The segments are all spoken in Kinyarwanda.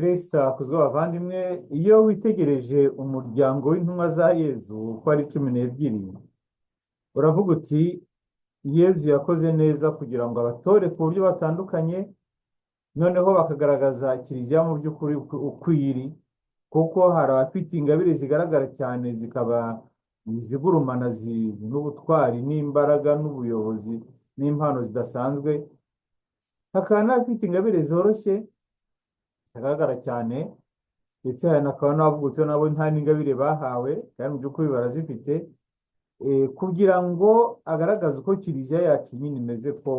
Kristo akuzwe abavandimwe, iyo witegereje umuryango w'intumwa za Yezu uko ari 12, uravuga uti Yezu yakoze neza kugira ngo abatore ku buryo batandukanye, noneho bakagaragaza kiliziya mu by'ukuri uko iri, kuko hari abafite ingabire zigaragara cyane zikaba izigurumana n'ubutwari n'imbaraga n'ubuyobozi n'impano zidasanzwe, hakaba n'abafite ingabire zoroshye zigaragara cyane, ndetse hakaba n'abavugutse nabo nta n'ingabire bahawe kandi mu by'ukuri barazifite, kugira ngo agaragaze uko kiliziya yacu nyine imeze, ko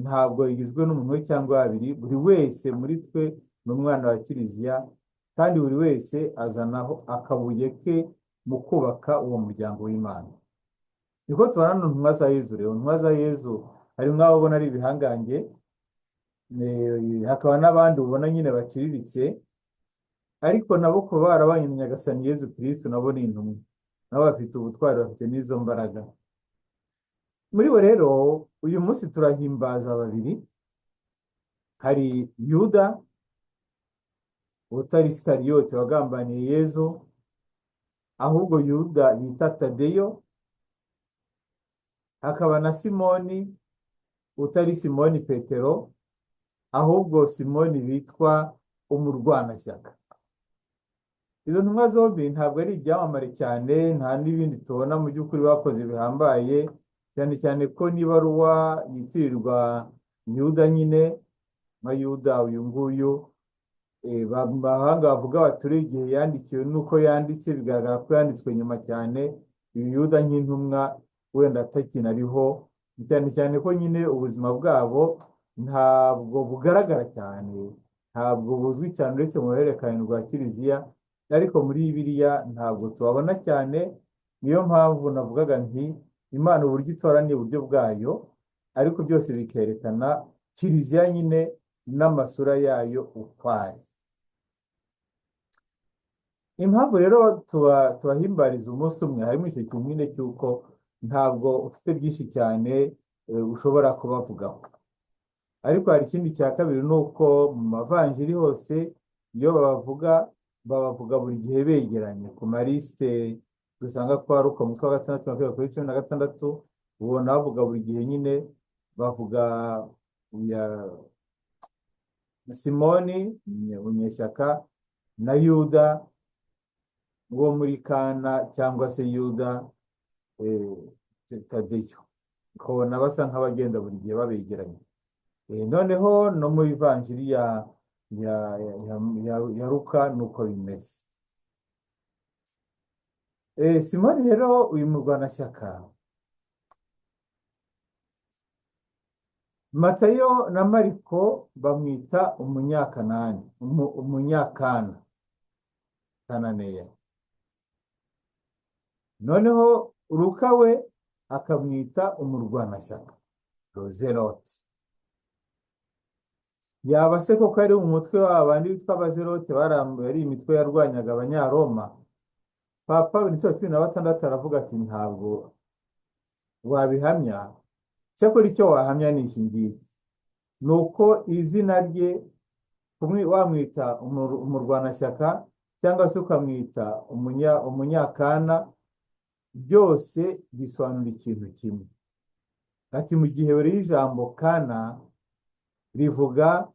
ntabwo igizwe n'umuntu we cyangwa babiri, buri wese muri twe ni umwana wa kiliziya, kandi buri wese azanaho akabuye ke mu kubaka uwo muryango w'Imana. Niko tubona no ntumwa za Yezu. Rero ntumwa za Yezu hari nk'abo ubona ari ibihangange, hakaba n'abandi ubona nyine baciriritse, ariko nabo kuba barabanye na Nyagasani Yezu Kristo nabo ni intumwa, nabo bafite ubutwari, bafite n'izo mbaraga. Muri bo rero uyu munsi turahimbaza babiri. Hari Yuda utari Isikariyote wagambaniye Yezu, ahubwo Yuda bita Tadeyo. Hakaba na Simoni utari Simoni Petero, ahubwo Simoni bitwa umurwanashyaka. Izo ntumwa zombi ntabwo ari ibyamamare cyane, nta n'ibindi tubona mu by'ukuri bakoze bihambaye, cyane cyane ko n'ibaruwa yitirirwa Yuda nyine nka Yuda uyu nguyu, bahanga bavuga baturi igihe yandikiwe nuko yanditse, bigaragara ko yanditswe nyuma cyane. Uyu Yuda nk'intumwa wenda atakinariho, cyane cyane ko nyine ubuzima bwabo ntabwo bugaragara cyane, ntabwo buzwi cyane uretse mu ruhererekane rwa kiliziya, ariko muri Bibiliya ntabwo tubabona cyane. Niyo mpamvu navugaga nti Imana uburyo itoranya uburyo bwayo, ariko byose bikerekana kiliziya nyine n'amasura yayo ukwari. Impamvu rero tubahimbariza umunsi umwe, harimo icyo kimwe cy'uko ntabwo ufite byinshi cyane ushobora kubavugaho. Ariko hari ikindi cya kabiri, ni uko mu mavanjiri hose iyo babavuga buri gihe begeranye ku malisite dusanga ko ari uko umutwe wa 6 kugera kuri 16, ubona bavuga buri gihe nyine bavuga ya Simoni umunyeshyaka na Yuda wo muri Kana cyangwa se Yuda Tadeyo, ukabona basa nk'abagenda buri gihe babegeranye. Noneho no mu ivanjiri ya Luka nuko bimeze. Simoni rero uyu murwanashyaka, Matayo na Mariko bamwita umunyakana Kananeya, noneho Luka we akamwita umurwanashyaka Rozerote. Yaba se koko ari mu mutwe w'abandi witwa abazerote barambuye ari imitwe yarwanyaga Abanyaroma? Papa Benedikito wa 16 aravuga ati ntabwo wabihamya, cyakora icyo wahamya ni iki ngiki, ni uko izina rye wamwita umurwanashyaka cyangwa se ukamwita umunyakana, byose bisobanura ikintu kimwe. Ati mu gihe buri ijambo kana rivuga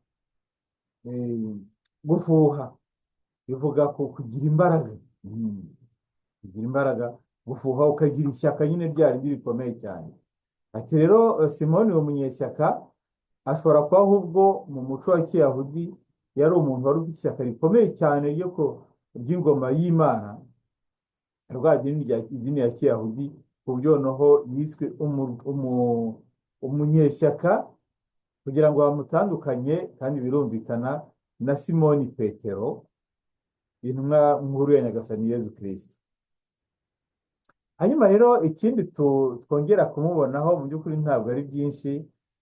gufuha, rivuga kugira imbaraga, kugira imbaraga, gufuha ukagira ishyaka nyine ryari rikomeye cyane. Ati rero Simoni uwo munyeshyaka ashobora kuba ahubwo mu muco wa Kiyahudi yari umuntu wari ufite ishyaka rikomeye cyane ry'ingoma y'Imana, rwa idini ya Kiyahudi, ku buryo noneho yiswe umunyeshyaka kugira ngo bamutandukanye, kandi birumvikana na Simoni Petero, intumwa nkuru ya Nyagasani Yezu Kristo. Hanyuma rero ikindi twongera kumubonaho mu by'ukuri ntabwo ari byinshi,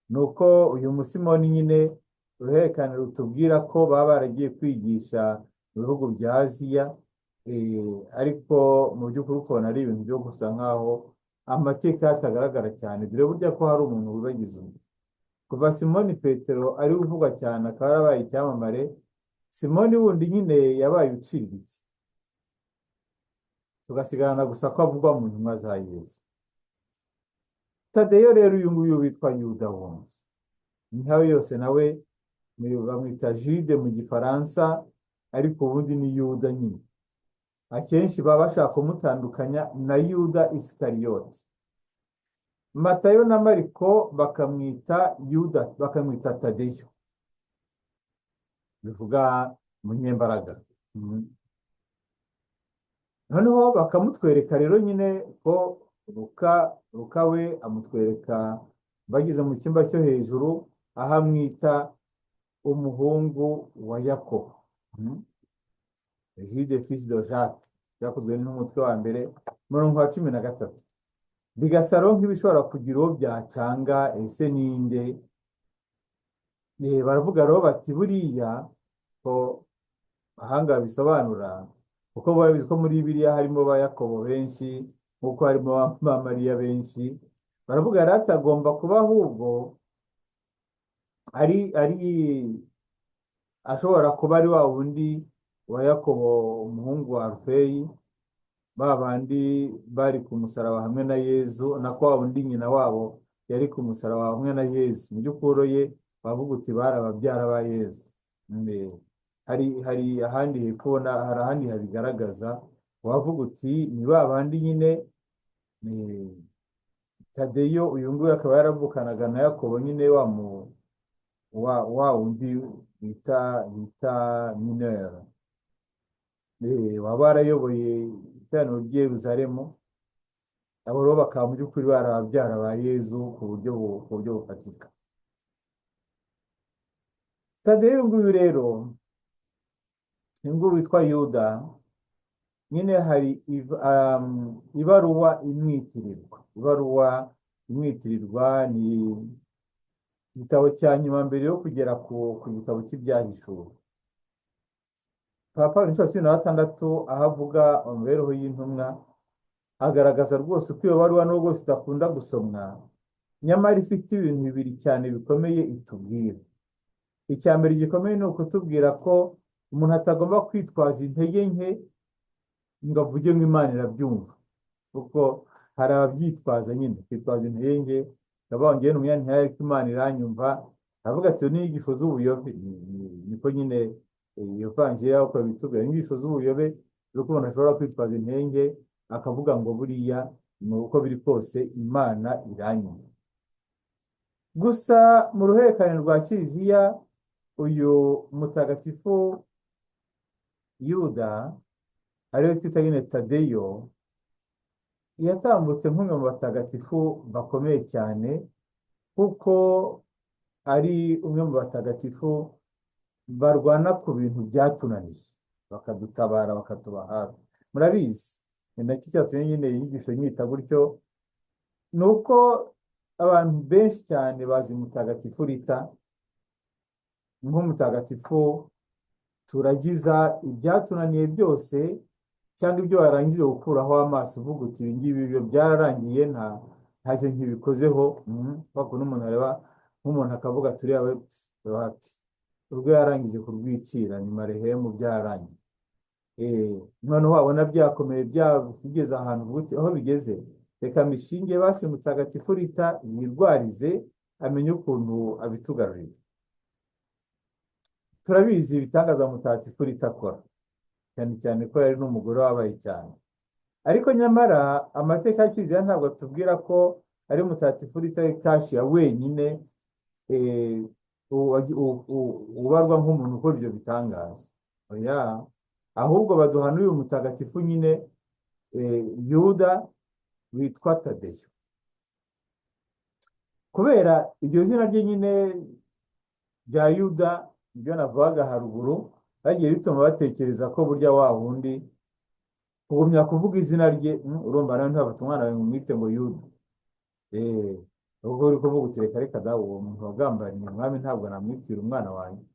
ni uko uyu Musimoni nyine uruhererekane rutubwira ko baba baragiye kwigisha mu bihugu bya Aziya, ariko mu by'ukuri ukabona ari ibintu byo gusa nk'aho amateka atagaragara cyane, dore burya ko hari umuntu wibagiza undi. Kuva Simoni Petero ari uvugwa cyane akaba yarabaye icyamamare, simoni wundi nyine yabaye uciriritse, tugasigarana gusa ko avugwa mu ntumwa za yezu. Tadeyo rero uyu nguyu witwa yuda wundi, ntawe yose nawe bamwita Jude mu gifaransa, ariko ubundi ni yuda nyine. Akenshi baba bashaka kumutandukanya na yuda isikariyoti. Matayo na Mariko bakamwita yuda, bakamwita Tadeyo, bivuga umunyembaraga. Noneho bakamutwereka rero nyine ko Luka we amutwereka bageze mu cyumba cyo hejuru, aho amwita umuhungu wa Yakobo, Jude fils de Jacques, byakozwe n'umutwe wa mbere murongo wa 13. Bigasaro nk'ibishobora kugira uwo byacanga, ese ninde? Baravuga rero bati buriya ko ahanga bisobanura, kuko babizi ko muri Bibiliya harimo ba Yakobo benshi nk'uko harimo ba Mariya benshi. Baravuga rero atagomba kuba ahubwo ari ashobora kuba ari wa wundi wa Yakobo umuhungu wa Alufeyi, ba bandi bari ku musaraba hamwe na Yezu, nako wa wundi nyina wabo yari ku musaraba hamwe na Yezu. Mu by'ukuri ye bavuga uti bari ababyara ba Yezu. Hari ahandi hepfo, hari ahandi habigaragaza, wavuga uti ni ba bandi nyine. Tadeyo uyu nguyu akaba yaravukanaga na Yakobo nyine wa wundi bita minera, waba warayoboye iteraniro ry'i Yeruzalemu. Abo rero bakaba mu by'ukuri bari ababyara ba Yezu ku buryo bufatika. Tadeyo nguyu rero, nguyu witwa Yuda nyine, hari ibaruwa imwitirirwa. Ni igitabo cya nyuma mbere yo kugera ku gitabo cy'ibyahishuwe. Papa Pawulo 16 aho avuga imibereho y'intumwa, agaragaza rwose uko iyo baruwa nubwo rwose idakunda gusomwa, nyamara ifite ibintu bibiri cyane bikomeye itubwira. Icya mbere gikomeye ni ukutubwira ko umuntu atagomba kwitwaza intege nke ngo avuge ngo Imana irabyumva, kuko hari ababyitwaza nyine, kwitwaza intege nke, ngabongeye n'umunyantihari ariko Imana iranyumva. Avuga ati ni inyigisho z'ubuyobe. Niko nyine iyo vanjiri uko bitubwira, inyigisho z'ubuyobe zo kubona ashobora kwitwaza intege nke akavuga ngo buriya ni uko biri kose Imana iranyumva. Gusa mu ruhererekane rwa Kiliziya, uyu mutagatifu Yuda ariwe twita nyine Tadeyo, yatambutse nk'umwe mu batagatifu bakomeye cyane, kuko ari umwe mu batagatifu barwana ku bintu byatunaniye, bakadutabara, bakatuba hafi. Murabizi ni nacyo cyatumye nyine inyigisho nyita gutyo, ni uko abantu benshi cyane bazi mutagatifu Rita nk'umutagatifu turagiza ibyatunaniye byose, cyangwa ibyo warangije gukuraho amaso uvuga uti ibi ngibi byo byararangiye, ntacyo nkibikozeho. Kuko n'umuntu areba nk'umuntu akavuga turi yawe bati ubwo yarangije kurwicira ni marehemu byararangiye. Noneho wabona byakomeye byageze ahantu uvuga uti aho bigeze reka mishinge basi mutagatifu Rita yirwarize amenye ukuntu abitugarurira. Turabizi ibitangaza mutagatifu Rita akora, cyane cyane ko yari n'umugore wabaye cyane. Ariko nyamara amateka ya Kiliziya ntabwo atubwira ko ari mutagatifu Rita Kashiya wenyine ubarwa nk'umuntu ukora ibyo bitangaza. Oya, ahubwo baduha n'uyu mutagatifu nyine Yuda witwa Tadeyo, kubera iryo zina rye nyine rya Yuda, ibyo navugaga haruguru, bagiye bituma batekereza ko burya wa wundi kugumya kuvuga izina rye, urumva nawe ntibafata umwana wawe ngo umwite ngo Yuda. Ubwo uri kuvuga uti reka dawe uwo muntu wagambaniye umwami ntabwo namwitira umwana wanjye.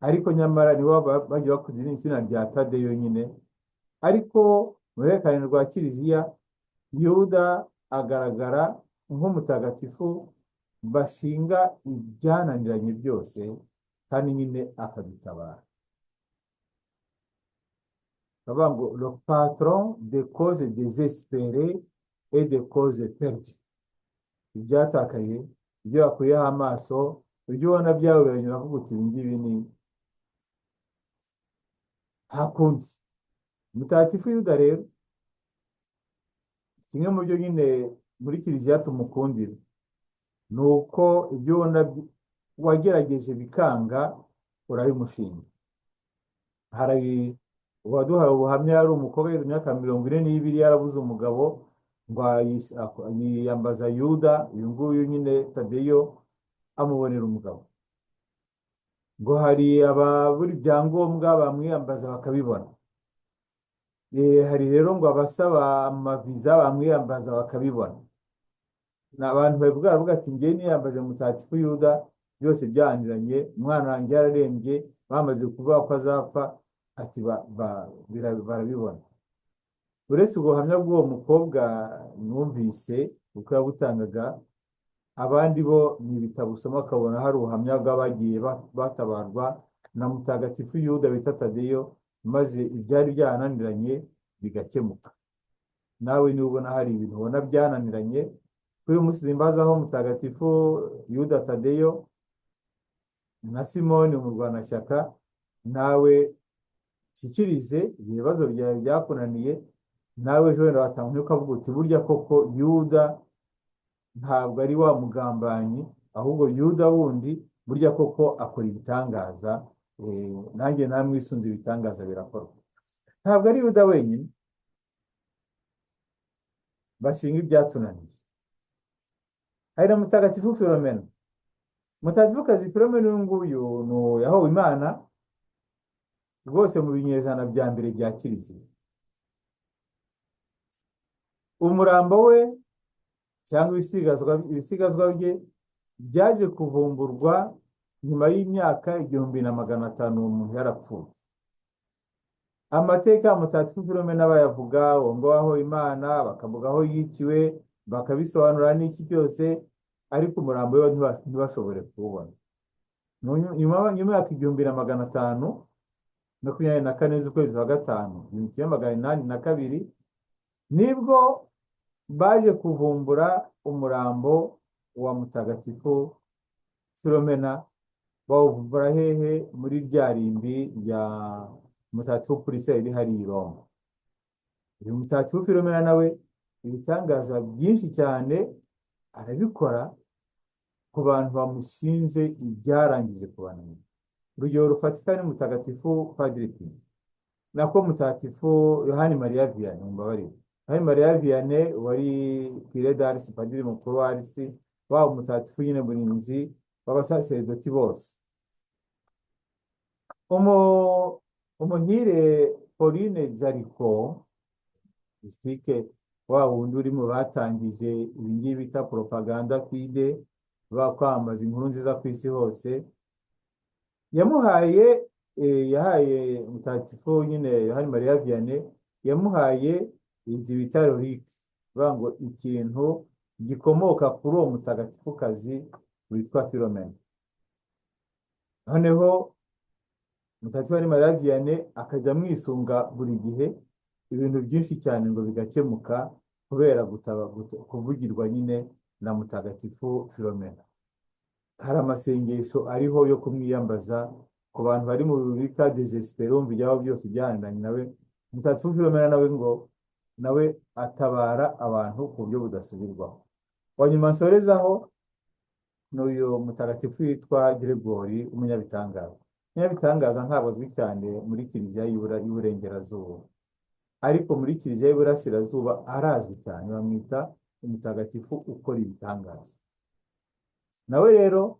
Ariko nyamara nibo bagiye bakuze izina rya Tadeyo nyine. Ariko mu ruhererekane rwa Kiliziya, Yuda agaragara nk'umutagatifu bashinga ibyananiranye byose, kandi nyine akadutabara. bavuga ngo le patron de cause désespérée et de cause perdue. Ibyatakaye, ibyo wakuyeho amaso, ibyo ubona byawe biranyura avuga uti ibi ngibi ni nta kundi. Mutagatifu Yuda rero, kimwe mu byo nyine muri kiliziya tumukundira ni uko ibyo ubona wagerageje bikanga urabimushinga. Hari uwaduhaye ubuhamya, yari umukobwa w'imyaka imyaka 42 yarabuze umugabo ngo yiyambaza Yuda, uyu nguyu nyine Tadeyo amubonera umugabo. Ngo hari ababura ibyangombwa bamwiyambaza bakabibona. Hari rero ngo abasaba amaviza bamwiyambaza bakabibona. Ni abantu bavuga ati njye niyambaje Mutagatifu Yuda byose byananiranye, umwana wanjye yararembye, bamaze kuvuga ko azapfa, ati barabibona. Uretse ubuhamya bw'uwo mukobwa numvise uko yabutangaga, abandi bo ni ibitabo usoma akabona hari ubuhamya bw'abagiye batabarwa na Mutagatifu Yuda bita Tadeyo, maze ibyari byananiranye bigakemuka. Nawe niba ubona hari ibintu ubona byananiranye, kuri uyu munsi zimbazaho Mutagatifu Yuda Tadeyo na Simoni umurwanashyaka, nawe shyikirize ibibazo byawe byakunaniye, nawe ejo wenda watanga ukavuga uti burya koko Yuda ntabwo ari wa mugambanyi, ahubwo Yuda wundi burya koko akora ibitangaza. Nanjye namwe isunze ibitangaza birakorwa. Ntabwo ari Yuda wenyine bashinga ibyatunaniye, hari na Mutagatifu Filomina. Mutagatifu kazi Filomina uyu nguyu yahowe Imana rwose mu binyejana bya mbere bya kiliziya. Umurambo we cyangwa ibisigazwa bye byaje kuvumburwa nyuma y'imyaka 1500 umuntu yarapfuye. Amateka ya Mutagatifu Filomina bayavuga ngo aho Imana, bakavuga aho yiciwe, bakabisobanura n'iki byose, ariko umurambo we ntibashobore kuwubona. Nyuma y'imyaka 1524 z'ukwezi kwa gatanu 1882 nibwo baje kuvumbura umurambo wa Mutagatifu Filomina. Bawuvumbura hehe? Muri rya rimbi rya Mutagatifu Purisa iri hari i Roma. Uyu Mutagatifu Filomina nawe ibitangaza byinshi cyane arabikora ku bantu bamushinze ibyarangije kubananira. Urugero rufatika ni Mutagatifu Padiri Pio, nako Mutagatifu Yohani Mariya Vianney, mumbabarire. Yohani Mariya Vianney wari Pire d'Ars, Padiri mukuru wa Ars, wa Mutagatifu nyine murinzi w'abasaseredoti bose. Umuhire Pauline Jaricot, Justike wa wundi uri mu batangije ibingibi bita propaganda fide, bakwambaza inkuru nziza ku isi hose, yahaye Mutagatifu nyine Yohani Mariya Vianney yamuhaye inzu bita Lorique, ngo ikintu gikomoka kuri uwo mutagatifu kazi witwa Filomena. Noneho Mutagatifu Yohani Mariya Vianney akajya mwisunga buri gihe ibintu byinshi cyane ngo bigakemuka kubera kuvugirwa nyine na Mutagatifu Filomena. Hari amasengesho ariho yo kumwiyambaza ku bantu bari mu bika desespero, byabo byose byananiranye. Nawe Mutagatifu Filomena nawe atabara abantu ku buryo budasubirwaho. Wanyuma nsorezaho n'uyu mutagatifu witwa Gregori umunyabitangaza. Umunyabitangaza ntabwo azwi cyane muri kiliziya y'Iburengerazuba, ariko muri kiliziya y'Iburasirazuba arazwi cyane, bamwita umutagatifu ukora ibitangaza. Nawe rero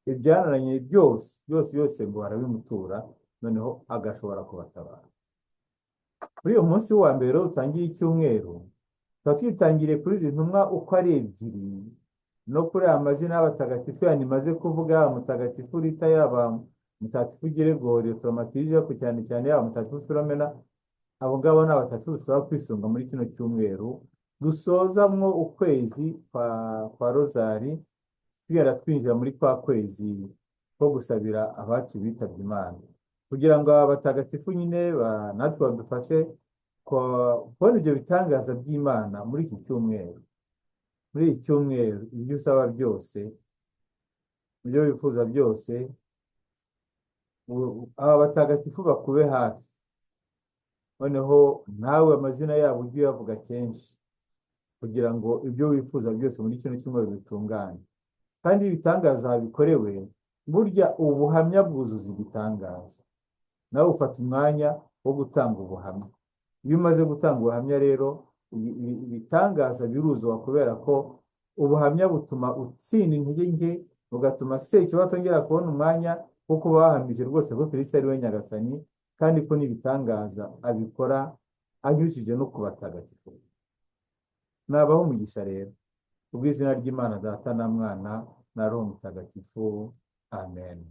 ibyananiranye byose ngo barabimutura, noneho agashobora kubatabara. Kuri uyu munsi wa mbere utangiye icyumweru, twitangiriye kuri izi ntumwa uko ari ebyiri, no kuri amazina y'abatagatifu yanimaze kuvuga, Mutagatifu Rita, yaba Mutagatifu Gregori Turamatije, ku cyane cyane yaba Mutagatifu Filomena. Abo ngabo ni abatagatifu dushobora kwisunga muri kino cyumweru dusozamwo ukwezi kwa rozari, tugenda twinjira muri kwa kwezi ko gusabira abacu bitabye Imana. kugira ngo aba batagatifu nyine natwe badufashe kubona ibyo bitangaza by'Imana muri iki cyumweru. Muri iki cyumweru ibyo usaba byose, ibyo wifuza byose, aba batagatifu bakube hafi. Noneho nawe amazina yabo ujye uyavuga kenshi kugira ngo ibyo wifuza byose muri kino cyumweru bitungane. Kandi ibitangaza bikorewe, burya ubuhamya bwuzuza igitangaza. Nawe ufata umwanya wo gutanga ubuhamya. Iyo umaze gutanga ubuhamya rero, ibitangaza biruzura kubera ko ubuhamya butuma utsinda intege nke, bugatuma Sekibi atongera kubona umwanya wo kuba wahamije rwose ko Kristo ari we Nyagasani, kandi ko n'ibitangaza abikora anyujije no ku batagatifu. Nabaho umugisha rero, ubw'izina ry'Imana Data na Mwana na Roho Mutagatifu. Amen.